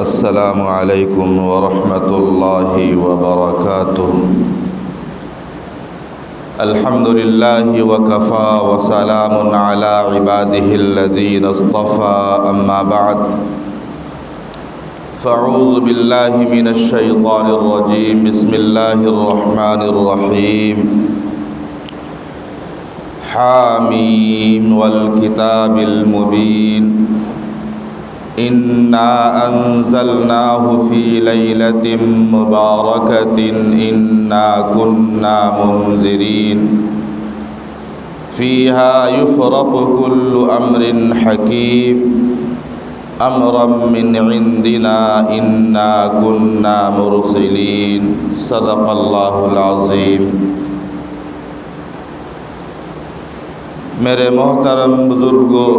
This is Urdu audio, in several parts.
السلام علیکم ورحمۃ اللہ وبرکاتہ۔ الحمد للہ وکفی وسلام علی عبادہ الذین اصطفی، اما بعد فاعوذ باللہ من الشیطان الرجیم، بسم اللہ الرحمن الرحیم۔ حامیم والکتاب المبین، انا انزلناہ فی لیلۃ مبارکۃ انا کنا منذرین فیہا یفرق کل امر حکیم امرا من عندنا انا کنا مرسلین۔ صدق اللہ العظیم۔ میرے محترم بزرگوں،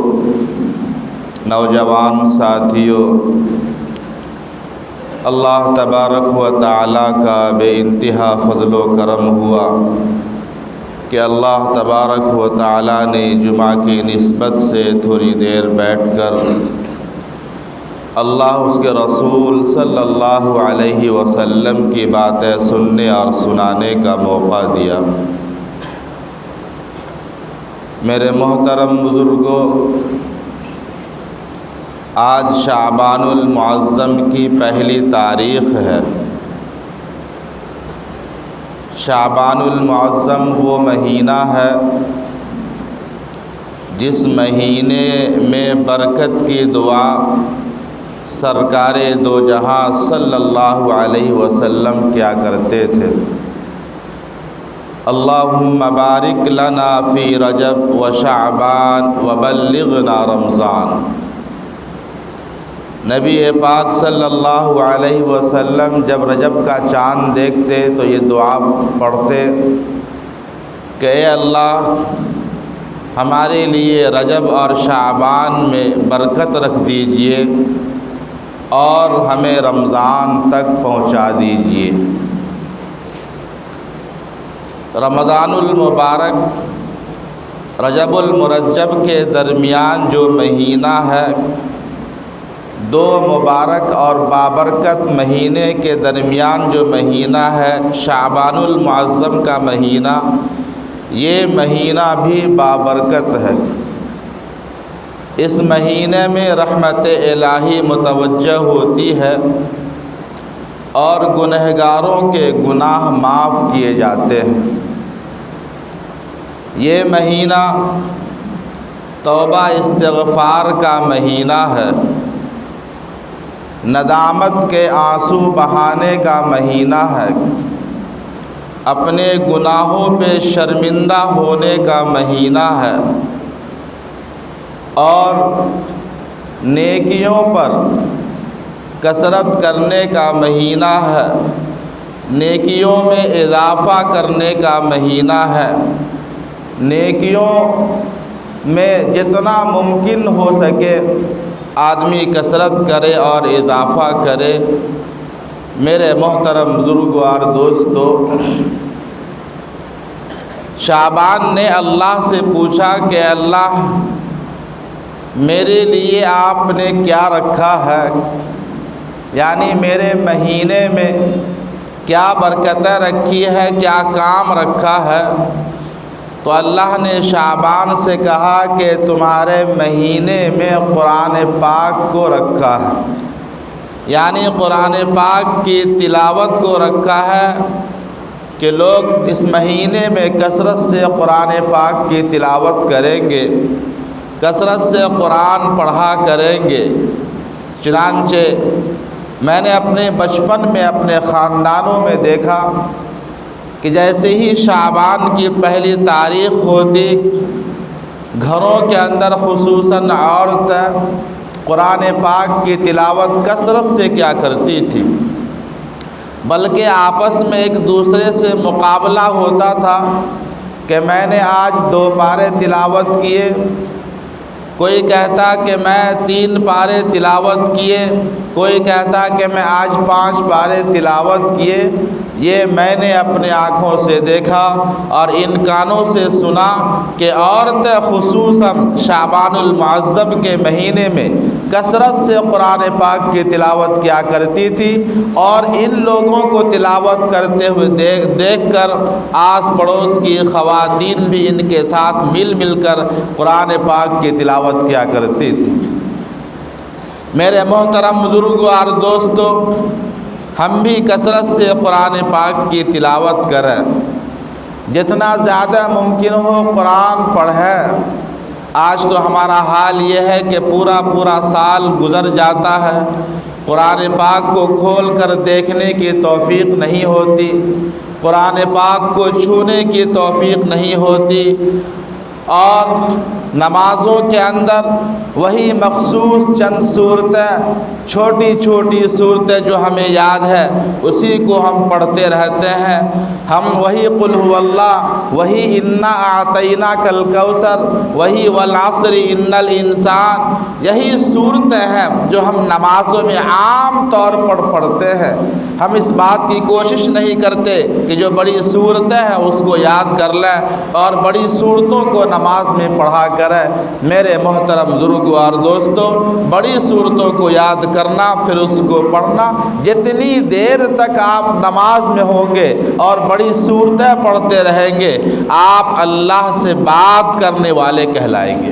نوجوان ساتھیوں، اللہ تبارک و تعالیٰ کا بے انتہا فضل و کرم ہوا کہ اللہ تبارک و تعالیٰ نے جمعہ کی نسبت سے تھوڑی دیر بیٹھ کر اللہ اس کے رسول صلی اللہ علیہ وسلم کی باتیں سننے اور سنانے کا موقع دیا۔ میرے محترم بزرگوں، آج شعبان المعظم کی پہلی تاریخ ہے۔ شعبان المعظم وہ مہینہ ہے جس مہینے میں برکت کی دعا سرکار دو جہاں صلی اللہ علیہ وسلم کیا کرتے تھے۔ اللہم بارک لنا فی رجب و شعبان وبلغنا رمضان۔ نبی پاک صلی اللہ علیہ وسلم جب رجب کا چاند دیکھتے تو یہ دعا پڑھتے کہ اے اللہ، ہمارے لیے رجب اور شعبان میں برکت رکھ دیجئے اور ہمیں رمضان تک پہنچا دیجئے۔ رمضان المبارک رجب المرجب کے درمیان جو مہینہ ہے، دو مبارک اور بابرکت مہینے کے درمیان جو مہینہ ہے شعبان المعظم کا مہینہ، یہ مہینہ بھی بابرکت ہے۔ اس مہینے میں رحمت الہی متوجہ ہوتی ہے اور گنہگاروں کے گناہ معاف کیے جاتے ہیں۔ یہ مہینہ توبہ استغفار کا مہینہ ہے، ندامت کے آنسو بہانے کا مہینہ ہے، اپنے گناہوں پہ شرمندہ ہونے کا مہینہ ہے اور نیکیوں پر کثرت کرنے کا مہینہ ہے، نیکیوں میں اضافہ کرنے کا مہینہ ہے، نیکیوں میں جتنا ممکن ہو سکے آدمی کثرت کرے اور اضافہ کرے۔ میرے محترم بزرگوں اور دوستوں، شعبان نے اللہ سے پوچھا کہ اللہ، میرے لیے آپ نے کیا رکھا ہے، یعنی میرے مہینے میں کیا برکتیں رکھی ہے، کیا کام رکھا ہے؟ تو اللہ نے شعبان سے کہا کہ تمہارے مہینے میں قرآن پاک کو رکھا ہے، یعنی قرآن پاک کی تلاوت کو رکھا ہے کہ لوگ اس مہینے میں کثرت سے قرآن پاک کی تلاوت کریں گے، کثرت سے قرآن پڑھا کریں گے۔ چنانچہ میں نے اپنے بچپن میں اپنے خاندانوں میں دیکھا کہ جیسے ہی شعبان کی پہلی تاریخ ہوتی، گھروں کے اندر خصوصاً عورتیں قرآن پاک کی تلاوت کثرت سے کیا کرتی تھی، بلکہ آپس میں ایک دوسرے سے مقابلہ ہوتا تھا کہ میں نے آج 2 پارے تلاوت کیے، کوئی کہتا کہ میں 3 پارے تلاوت کیے، کوئی کہتا کہ میں آج 5 پارے تلاوت کیے۔ یہ میں نے اپنے آنکھوں سے دیکھا اور ان کانوں سے سنا کہ عورتیں خصوصاً شعبان المعظم کے مہینے میں کثرت سے قرآن پاک کی تلاوت کیا کرتی تھی، اور ان لوگوں کو تلاوت کرتے ہوئے دیکھ کر آس پڑوس کی خواتین بھی ان کے ساتھ مل کر قرآن پاک کی تلاوت کیا کرتی تھی۔ میرے محترم بزرگوں اور دوستوں، ہم بھی کثرت سے قرآن پاک کی تلاوت کریں، جتنا زیادہ ممکن ہو قرآن پڑھیں۔ آج تو ہمارا حال یہ ہے کہ پورا سال گزر جاتا ہے، قرآن پاک کو کھول کر دیکھنے کی توفیق نہیں ہوتی، قرآن پاک کو چھونے کی توفیق نہیں ہوتی، اور نمازوں کے اندر وہی مخصوص چند صورتیں، چھوٹی صورتیں جو ہمیں یاد ہے اسی کو ہم پڑھتے رہتے ہیں۔ ہم وہی قل هو اللہ، وہی انا اعطیناک الکوثر، وہی والعصر ان الانسان، یہی صورتیں ہیں جو ہم نمازوں میں عام طور پر پڑھتے ہیں۔ ہم اس بات کی کوشش نہیں کرتے کہ جو بڑی صورتیں ہیں اس کو یاد کر لیں اور بڑی صورتوں کو نماز میں پڑھا کریں۔ میرے محترم بزرگوں اور دوستوں، بڑی صورتوں کو یاد کرنا، پھر اس کو پڑھنا، جتنی دیر تک آپ نماز میں ہوں گے اور بڑی صورتیں پڑھتے رہیں گے، آپ اللہ سے بات کرنے والے کہلائیں گے۔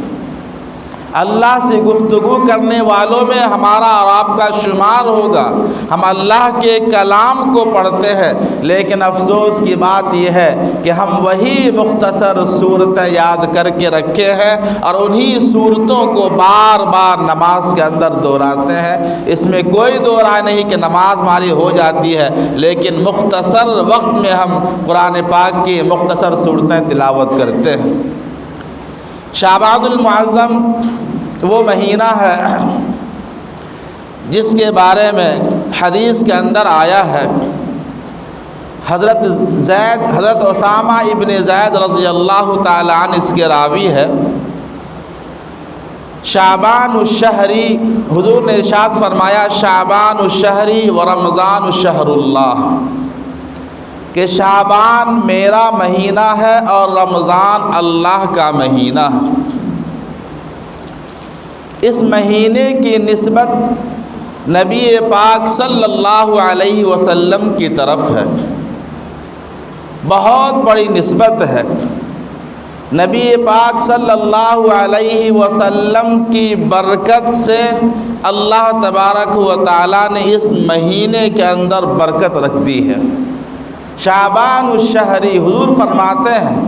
اللہ سے گفتگو کرنے والوں میں ہمارا اور آپ کا شمار ہوگا۔ ہم اللہ کے کلام کو پڑھتے ہیں، لیکن افسوس کی بات یہ ہے کہ ہم وہی مختصر صورتیں یاد کر کے رکھے ہیں اور انہی صورتوں کو بار بار نماز کے اندر دہراتے ہیں۔ اس میں کوئی دو رائے نہیں کہ نماز ہماری ہو جاتی ہے، لیکن مختصر وقت میں ہم قرآن پاک کی مختصر صورتیں تلاوت کرتے ہیں۔ شعبان المعظم وہ مہینہ ہے جس کے بارے میں حدیث کے اندر آیا ہے، حضرت اسامہ ابن زید رضی اللہ تعالی عنہ اس کے راوی ہے۔ شعبان الشہری، حضور نے ارشاد فرمایا شعبان الشہری و رمضان الشہر اللہ، کہ شعبان میرا مہینہ ہے اور رمضان اللہ کا مہینہ ہے۔ اس مہینے کی نسبت نبی پاک صلی اللہ علیہ وسلم کی طرف ہے، بہت بڑی نسبت ہے۔ نبی پاک صلی اللہ علیہ وسلم کی برکت سے اللہ تبارک و تعالیٰ نے اس مہینے کے اندر برکت رکھ دی ہے۔ شعبان الشہری، حضور فرماتے ہیں،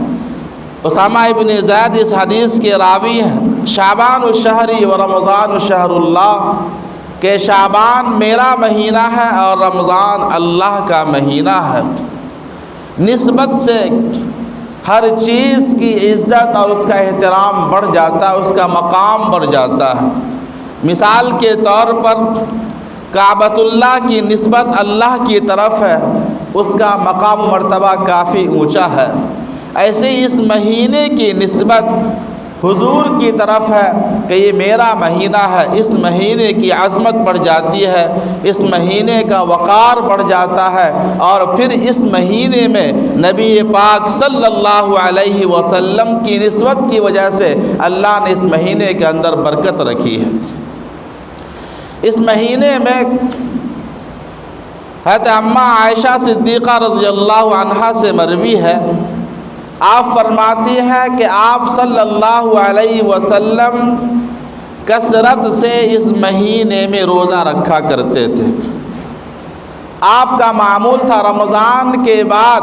اسامہ ابن زید اس حدیث کے راوی ہیں، شعبان الشہری و رمضان الشہر اللہ، کہ شعبان میرا مہینہ ہے اور رمضان اللہ کا مہینہ ہے۔ نسبت سے ہر چیز کی عزت اور اس کا احترام بڑھ جاتا ہے، اس کا مقام بڑھ جاتا ہے۔ مثال کے طور پر کعبۃ اللہ کی نسبت اللہ کی طرف ہے، اس کا مقام و مرتبہ کافی اونچا ہے۔ ایسے اس مہینے کی نسبت حضور کی طرف ہے کہ یہ میرا مہینہ ہے، اس مہینے کی عظمت بڑھ جاتی ہے، اس مہینے کا وقار بڑھ جاتا ہے، اور پھر اس مہینے میں نبی پاک صلی اللہ علیہ وسلم کی نسبت کی وجہ سے اللہ نے اس مہینے کے اندر برکت رکھی ہے۔ اس مہینے میں حضرت اماں عائشہ صدیقہ رضی اللہ عنہا سے مروی ہے، آپ فرماتی ہیں کہ آپ صلی اللہ علیہ وسلم کثرت سے اس مہینے میں روزہ رکھا کرتے تھے۔ آپ کا معمول تھا رمضان کے بعد،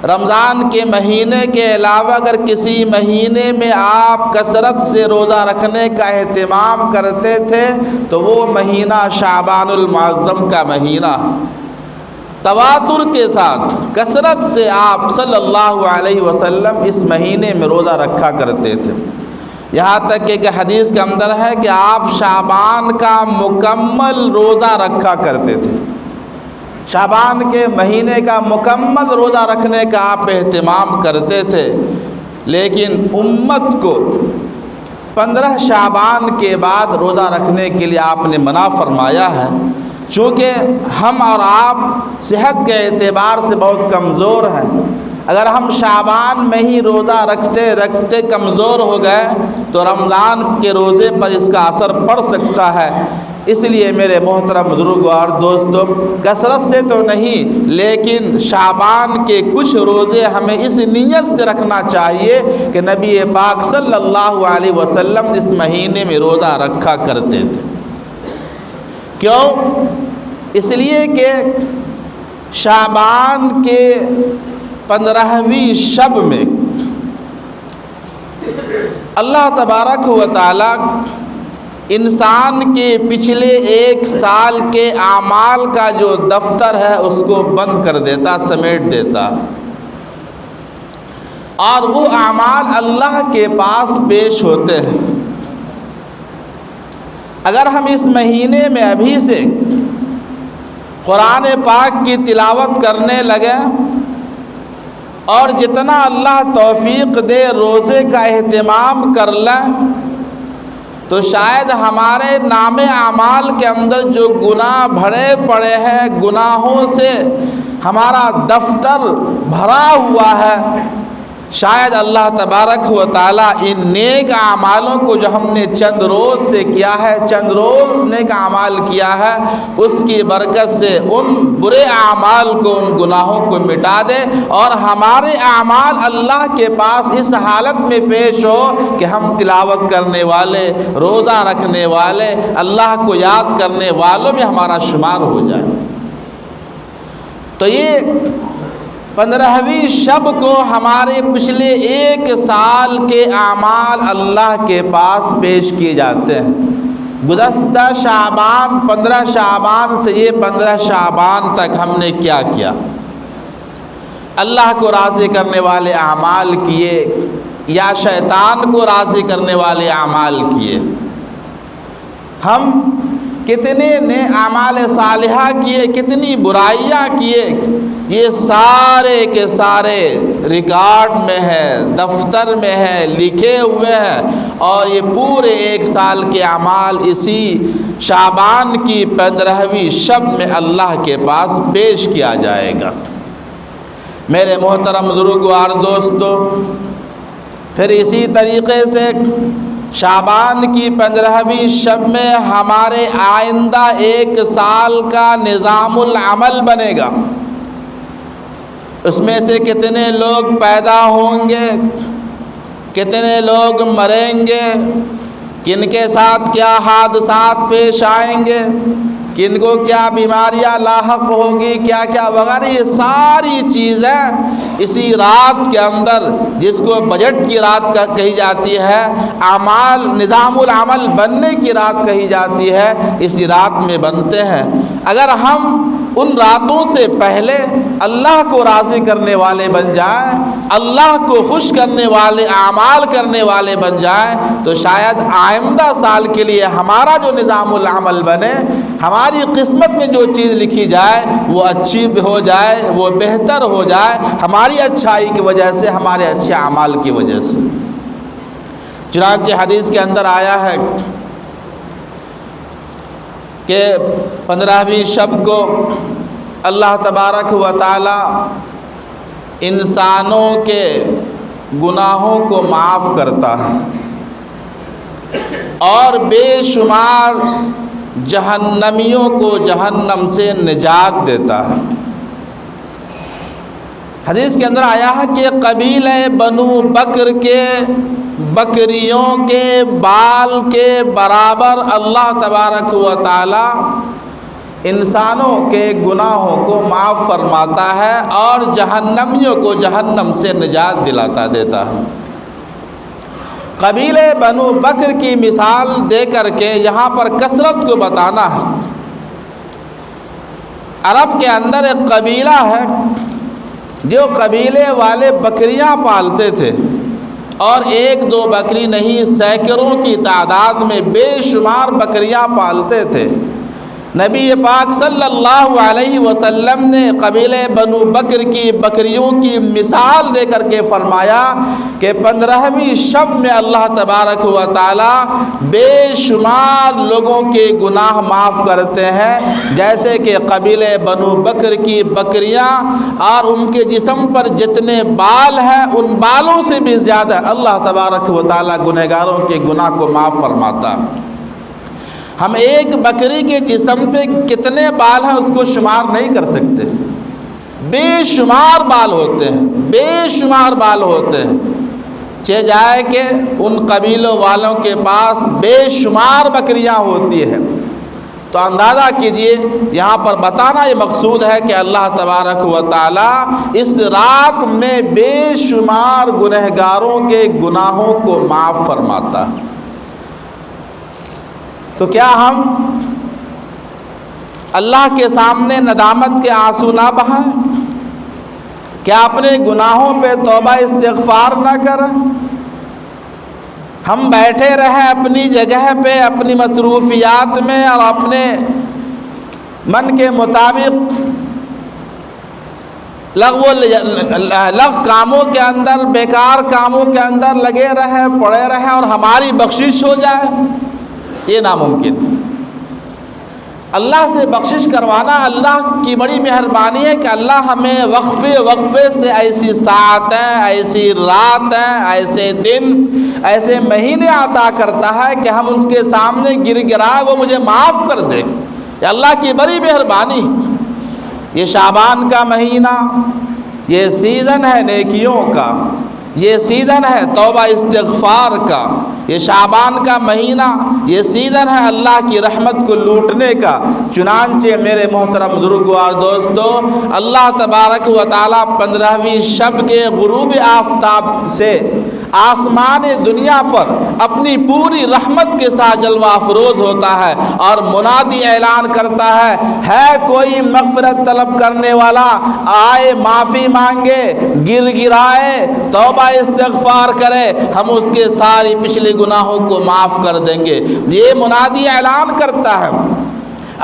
رمضان کے مہینے کے علاوہ اگر کسی مہینے میں آپ کثرت سے روزہ رکھنے کا اہتمام کرتے تھے تو وہ مہینہ شعبان المعظم کا مہینہ، تواتر کے ساتھ کثرت سے آپ صلی اللہ علیہ وسلم اس مہینے میں روزہ رکھا کرتے تھے۔ یہاں تک کہ حدیث کے اندر ہے کہ آپ شعبان کا مکمل روزہ رکھا کرتے تھے، شعبان کے مہینے کا مکمل روزہ رکھنے کا آپ اہتمام کرتے تھے، لیکن امت کو 15 شعبان کے بعد روزہ رکھنے کے لیے آپ نے منع فرمایا ہے، چونکہ ہم اور آپ صحت کے اعتبار سے بہت کمزور ہیں۔ اگر ہم شعبان میں ہی روزہ رکھتے رکھتے کمزور ہو گئے تو رمضان کے روزے پر اس کا اثر پڑ سکتا ہے۔ اس لیے میرے محترم بزرگوں اور دوستوں، کثرت سے تو نہیں لیکن شعبان کے کچھ روزے ہمیں اس نیت سے رکھنا چاہیے کہ نبی پاک صلی اللہ علیہ وسلم اس مہینے میں روزہ رکھا کرتے تھے۔ کیوں؟ اس لیے کہ شعبان کے 15ویں شب میں اللہ تبارک و تعالی انسان کے پچھلے 1 سال کے اعمال کا جو دفتر ہے اس کو بند کر دیتا، سمیٹ دیتا، اور وہ اعمال اللہ کے پاس پیش ہوتے ہیں۔ اگر ہم اس مہینے میں ابھی سے قرآن پاک کی تلاوت کرنے لگیں اور جتنا اللہ توفیق دے روزے کا اہتمام کر لیں تو شاید ہمارے نام اعمال کے اندر جو گناہ بھرے پڑے ہیں، گناہوں سے ہمارا دفتر بھرا ہوا ہے، شاید اللہ تبارک و تعالیٰ ان نیک اعمالوں کو جو ہم نے چند روز سے کیا ہے، چند روز نیک اعمال کیا ہے، اس کی برکت سے ان برے اعمال کو، ان گناہوں کو مٹا دے اور ہمارے اعمال اللہ کے پاس اس حالت میں پیش ہو کہ ہم تلاوت کرنے والے، روزہ رکھنے والے، اللہ کو یاد کرنے والوں میں ہمارا شمار ہو جائے۔ تو یہ 15ویں شب کو ہمارے پچھلے 1 سال کے اعمال اللہ کے پاس پیش کیے جاتے ہیں۔ گزشتہ شعبان، 15 شعبان سے یہ 15 شعبان تک ہم نے کیا کیا؟ اللہ کو راضی کرنے والے اعمال کیے یا شیطان کو راضی کرنے والے اعمال کیے؟ ہم کتنے نے اعمال صالحہ کیے، کتنی برائیاں کیے، یہ سارے کے سارے ریکارڈ میں ہے، دفتر میں ہے، لکھے ہوئے ہیں، اور یہ پورے 1 سال کے اعمال اسی شعبان کی 15ویں شب میں اللہ کے پاس پیش کیا جائے گا۔ میرے محترم بزرگوں اور دوستوں، پھر اسی طریقے سے شعبان کی 15ویں شب میں ہمارے آئندہ 1 سال کا نظام العمل بنے گا۔ اس میں سے کتنے لوگ پیدا ہوں گے، کتنے لوگ مریں گے، کن کے ساتھ کیا حادثات پیش آئیں گے، کن کو کیا بیماریاں لاحق ہوگی، کیا کیا وغیرہ، یہ ساری چیزیں اسی رات کے اندر، جس کو بجٹ کی رات کہی جاتی ہے، اعمال نظام العمل بننے کی رات کہی جاتی ہے، اسی رات میں بنتے ہیں۔ اگر ہم ان راتوں سے پہلے اللہ کو راضی کرنے والے بن جائیں، اللہ کو خوش کرنے والے اعمال کرنے والے بن جائیں، تو شاید آئندہ سال کے لیے ہمارا جو نظام العمل بنے، ہماری قسمت میں جو چیز لکھی جائے وہ اچھی ہو جائے، وہ بہتر ہو جائے، ہماری اچھائی کی وجہ سے، ہمارے اچھے اعمال کی وجہ سے۔ چنانچہ حدیث کے اندر آیا ہے کہ 15ویں شب کو اللہ تبارک و تعالی انسانوں کے گناہوں کو معاف کرتا ہے اور بے شمار جہنمیوں کو جہنم سے نجات دیتا ہے۔ حدیث کے اندر آیا ہے کہ قبیلہ بنو بکر کے بکریوں کے بال کے برابر اللہ تبارک و تعالی انسانوں کے گناہوں کو معاف فرماتا ہے اور جہنمیوں کو جہنم سے نجات دلاتا دیتا ہے۔ قبیلہ بنو بکر کی مثال دے کر کے یہاں پر کثرت کو بتانا ہے۔ عرب کے اندر ایک قبیلہ ہے جو قبیلے والے بکریاں پالتے تھے، اور 1-2 بکری نہیں، سینکڑوں کی تعداد میں بے شمار بکریاں پالتے تھے۔ نبی پاک صلی اللہ علیہ وسلم نے قبیلہ بنو بکر کی بکریوں کی مثال دے کر کے فرمایا کہ 15ویں شب میں اللہ تبارک و تعالی بے شمار لوگوں کے گناہ معاف کرتے ہیں، جیسے کہ قبیلہ بنو بکر کی بکریاں اور ان کے جسم پر جتنے بال ہیں ان بالوں سے بھی زیادہ اللہ تبارک و تعالی گنہگاروں کے گناہ کو معاف فرماتا۔ ہم ایک بکری کے جسم پہ کتنے بال ہیں اس کو شمار نہیں کر سکتے، بے شمار بال ہوتے ہیں، بے شمار بال ہوتے ہیں۔ چہ جائے کہ ان قبیلوں والوں کے پاس بے شمار بکریاں ہوتی ہیں، تو اندازہ کیجئے یہاں پر بتانا یہ مقصود ہے کہ اللہ تبارک و تعالی اس رات میں بے شمار گنہگاروں کے گناہوں کو معاف فرماتا ہے۔ تو کیا ہم اللہ کے سامنے ندامت کے آنسو نہ بہائیں؟ کیا اپنے گناہوں پہ توبہ استغفار نہ کریں؟ ہم بیٹھے رہیں اپنی جگہ پہ اپنی مصروفیات میں اور اپنے من کے مطابق لغو کاموں کے اندر، بیکار کاموں کے اندر لگے رہیں، پڑے رہیں اور ہماری بخشش ہو جائے؟ یہ ناممکن۔ اللہ سے بخشش کروانا اللہ کی بڑی مہربانی ہے کہ اللہ ہمیں وقفے وقفے سے ایسی ساعتیں، ایسی راتیں، ایسے دن، ایسے مہینے عطا کرتا ہے کہ ہم اس کے سامنے گر گرائے وہ مجھے معاف کر دے۔ یہ اللہ کی بڑی مہربانی۔ یہ شعبان کا مہینہ، یہ سیزن ہے نیکیوں کا، یہ سیزن ہے توبہ استغفار کا۔ یہ شعبان کا مہینہ، یہ سیزن ہے اللہ کی رحمت کو لوٹنے کا۔ چنانچہ میرے محترم بزرگوار دوستو، اللہ تبارک و تعالیٰ 15ویں شب کے غروب آفتاب سے آسمان دنیا پر اپنی پوری رحمت کے ساتھ جلوہ افروز ہوتا ہے اور منادی اعلان کرتا ہے کوئی مغفرت طلب کرنے والا آئے معافی مانگے، گر گرائے، توبہ استغفار کرے، ہم اس کے ساری پچھلی گناہوں کو معاف کر دیں گے۔ یہ منادی اعلان کرتا ہے۔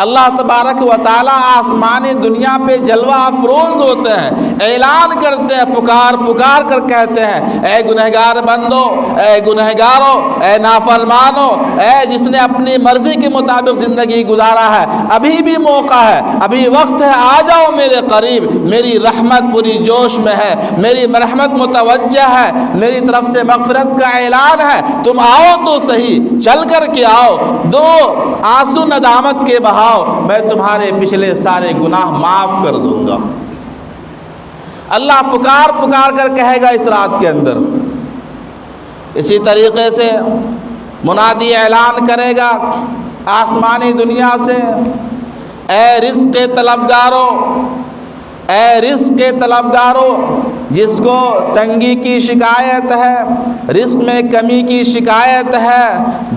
اللہ تبارک و تعالیٰ آسمانی دنیا پہ جلوہ افروز ہوتے ہیں، اعلان کرتے ہیں، پکار پکار کر کہتے ہیں اے گنہگار بندو، اے گنہگارو، اے نافرمانو، اے جس نے اپنی مرضی کے مطابق زندگی گزارا ہے، ابھی بھی موقع ہے، ابھی وقت ہے، آ جاؤ میرے قریب، میری رحمت پوری جوش میں ہے، میری رحمت متوجہ ہے، میری طرف سے مغفرت کا اعلان ہے، تم آؤ تو صحیح، چل کر کے آؤ، دو آنسو ندامت کے بہاؤ، میں تمہارے پچھلے سارے گناہ معاف کر دوں گا۔ اللہ پکار پکار کر کہے گا اس رات کے اندر۔ اسی طریقے سے منادی اعلان کرے گا آسمانی دنیا سے، اے رزق طلبگارو، اے رزق طلبگارو، جس کو تنگی کی شکایت ہے، رزق میں کمی کی شکایت ہے،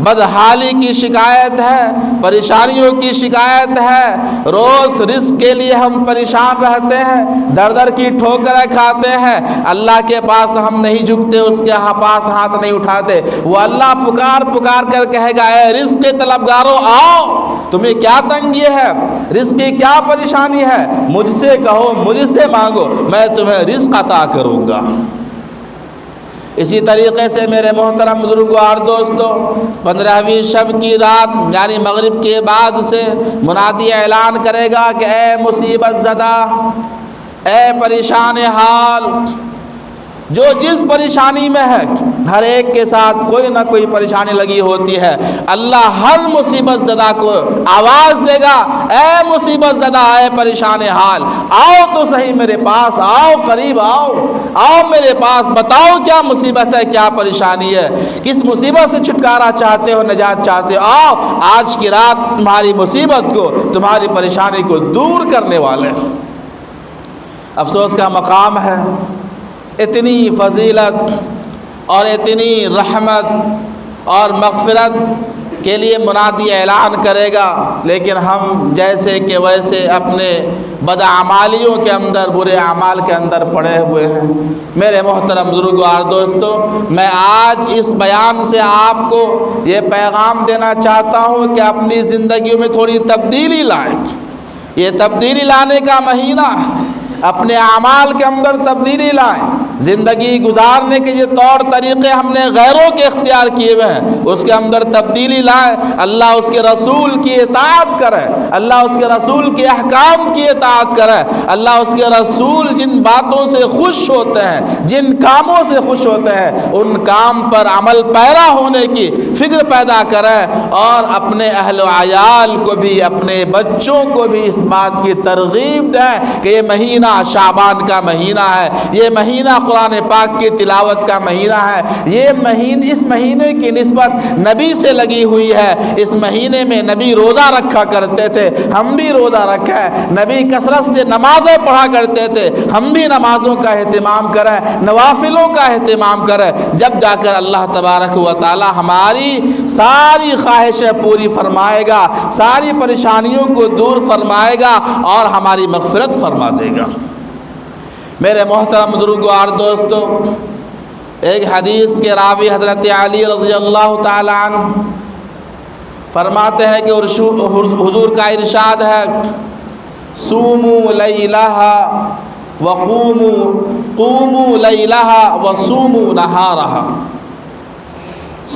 بدحالی کی شکایت ہے، پریشانیوں کی شکایت ہے، روز رزق کے لیے ہم پریشان رہتے ہیں، در در کی ٹھوکریں کھاتے ہیں، اللہ کے پاس ہم نہیں جھکتے، اس کے پاس ہاتھ نہیں اٹھاتے، وہ اللہ پکار پکار کر کہے گا اے رزق طلبگارو آؤ، تمہیں کیا تنگی ہے، رزق کی کیا پریشانی ہے، مجھ سے کہو، مجھ سے مانگو، میں تمہیں رزق عطا کروں گا۔ اسی طریقے سے میرے محترم بزرگوں اور دوستوں، 15ویں شب کی رات یعنی مغرب کے بعد سے منادی اعلان کرے گا کہ اے مصیبت زدہ، اے پریشان حال، جو جس پریشانی میں ہے، ہر ایک کے ساتھ کوئی نہ کوئی پریشانی لگی ہوتی ہے، اللہ ہر مصیبت زدہ کو آواز دے گا اے مصیبت زدہ، اے پریشان حال، آؤ تو صحیح میرے پاس، آؤ قریب، آؤ میرے پاس، بتاؤ کیا مصیبت ہے، کیا پریشانی ہے، کس مصیبت سے چھٹکارا چاہتے ہو، نجات چاہتے ہو، آؤ آج کی رات تمہاری مصیبت کو، تمہاری پریشانی کو دور کرنے والے۔ افسوس کا مقام ہے، اتنی فضیلت اور اتنی رحمت اور مغفرت کے لیے منادی اعلان کرے گا، لیکن ہم جیسے کہ ویسے اپنے بدعمالیوں کے اندر، برے اعمال کے اندر پڑے ہوئے ہیں۔ میرے محترم بزرگوں اور دوستوں، میں آج اس بیان سے آپ کو یہ پیغام دینا چاہتا ہوں کہ اپنی زندگیوں میں تھوڑی تبدیلی لائیں۔ یہ تبدیلی لانے کا مہینہ، اپنے اعمال کے اندر تبدیلی لائیں۔ زندگی گزارنے کے یہ طور طریقے ہم نے غیروں کے اختیار کیے ہوئے ہیں، اس کے اندر تبدیلی لائیں۔ اللہ اس کے رسول کی اطاعت کریں، اللہ اس کے رسول کے احکام کی اطاعت کریں۔ اللہ اس کے رسول جن باتوں سے خوش ہوتے ہیں، جن کاموں سے خوش ہوتے ہیں، ان کام پر عمل پیرا ہونے کی فکر پیدا کریں، اور اپنے اہل و عیال کو بھی، اپنے بچوں کو بھی اس بات کی ترغیب دیں کہ یہ مہینہ شعبان کا مہینہ ہے، یہ مہینہ قرآن پاک کی تلاوت کا مہینہ ہے، اس مہینے کی نسبت نبی سے لگی ہوئی ہے۔ اس مہینے میں نبی روزہ رکھا کرتے تھے، ہم بھی روزہ رکھیں۔ نبی کثرت سے نمازیں پڑھا کرتے تھے، ہم بھی نمازوں کا اہتمام کریں، نوافلوں کا اہتمام کریں۔ جب جا کر اللہ تبارک و تعالی ہماری ساری خواہشیں پوری فرمائے گا، ساری پریشانیوں کو دور فرمائے گا اور ہماری مغفرت فرما دے گا۔ میرے محترم بزرگوں اور دوستوں، ایک حدیث کے راوی حضرت علی رضی اللہ تعالی عنہ فرماتے ہیں کہ حضور کا ارشاد ہے، صوموا لیلہا قوموا لیلہا وصوموا نہارہا۔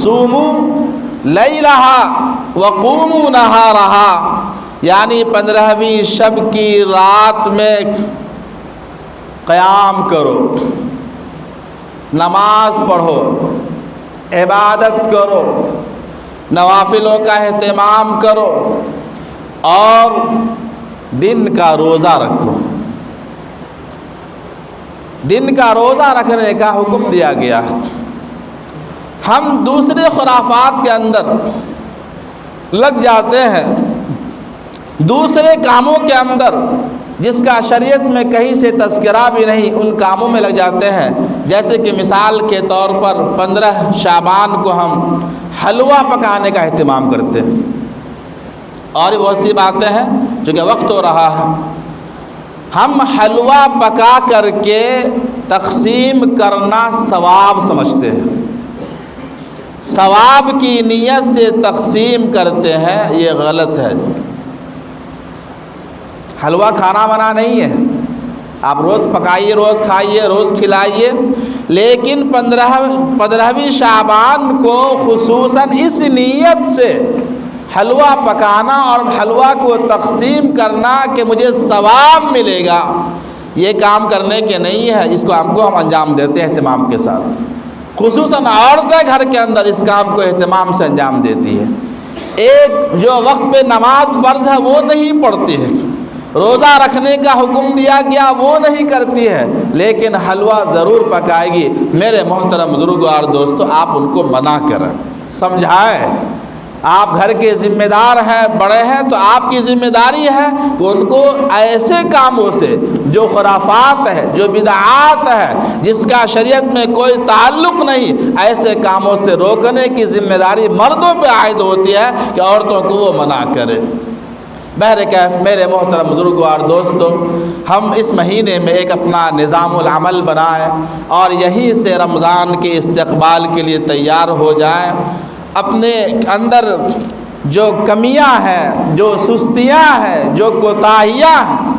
صوموا لیلہا وقوموا نہارہا، یعنی 15ویں شب کی رات میں قیام کرو، نماز پڑھو، عبادت کرو، نوافلوں کا اہتمام کرو اور دن کا روزہ رکھو۔ دن کا روزہ رکھنے کا حکم دیا گیا۔ ہم دوسرے خرافات کے اندر لگ جاتے ہیں، دوسرے کاموں کے اندر جس کا شریعت میں کہیں سے تذکرہ بھی نہیں، ان کاموں میں لگ جاتے ہیں۔ جیسے کہ مثال کے طور پر 15 شعبان کو ہم حلوہ پکانے کا اہتمام کرتے ہیں، اور بہت سی باتیں ہیں جو کہ وقت ہو رہا ہے، ہم حلوہ پکا کر کے تقسیم کرنا ثواب سمجھتے ہیں، ثواب کی نیت سے تقسیم کرتے ہیں، یہ غلط ہے۔ حلوہ کھانا بنا نہیں ہے، آپ روز پکائیے، روز کھائیے، روز کھلائیے، لیکن 15ویں شعبان کو خصوصاً اس نیت سے حلوہ پکانا اور حلوہ کو تقسیم کرنا کہ مجھے ثواب ملے گا، یہ کام کرنے کے نہیں ہے۔ اس کو ہم انجام دیتے ہیں اہتمام کے ساتھ، خصوصاً عورتیں گھر کے اندر اس کام کو اہتمام سے انجام دیتی ہے۔ ایک جو وقت پہ نماز فرض ہے وہ نہیں پڑھتی ہے، روزہ رکھنے کا حکم دیا گیا وہ نہیں کرتی ہے، لیکن حلوہ ضرور پکائے گی۔ میرے محترم بزرگوں اور دوستوں، آپ ان کو منع کریں، سمجھائیں۔ آپ گھر کے ذمہ دار ہیں، بڑے ہیں، تو آپ کی ذمہ داری ہے کہ ان کو ایسے کاموں سے جو خرافات ہے، جو بدعات ہے، جس کا شریعت میں کوئی تعلق نہیں، ایسے کاموں سے روکنے کی ذمہ داری مردوں پہ عائد ہوتی ہے کہ عورتوں کو وہ منع کرے۔ بہرکیف میرے محترم بزرگوں اور دوستوں، ہم اس مہینے میں ایک اپنا نظام العمل بنائیں اور یہیں سے رمضان کے استقبال کے لیے تیار ہو جائیں۔ اپنے اندر جو کمیاں ہیں، جو سستیاں ہیں، جو کوتاہیاں ہیں،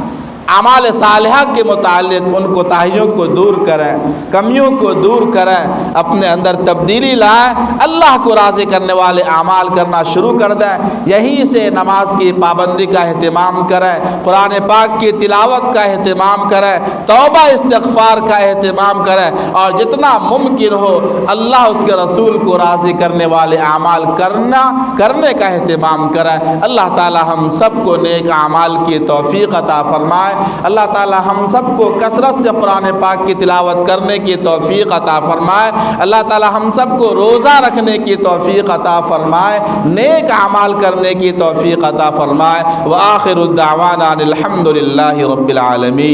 اعمال صالحہ کے متعلق ان کوتاہیوں کو دور کریں، کمیوں کو دور کریں، اپنے اندر تبدیلی لائیں، اللہ کو راضی کرنے والے اعمال کرنا شروع کر دیں۔ یہیں سے نماز کی پابندی کا اہتمام کریں، قرآن پاک کی تلاوت کا اہتمام کریں، توبہ استغفار کا اہتمام کریں، اور جتنا ممکن ہو اللہ اس کے رسول کو راضی کرنے والے اعمال کرنے کا اہتمام کریں۔ اللہ تعالی ہم سب کو نیک اعمال کی توفیق عطا فرمائے۔ اللہ تعالی ہم سب کو کثرت سے قرآن پاک کی تلاوت کرنے کی توفیق عطا فرمائے۔ اللہ تعالی ہم سب کو روزہ رکھنے کی توفیق عطا فرمائے، نیک اعمال کرنے کی توفیق عطا فرمائے۔ وآخر الدعوانا الحمد للہ رب العالمین۔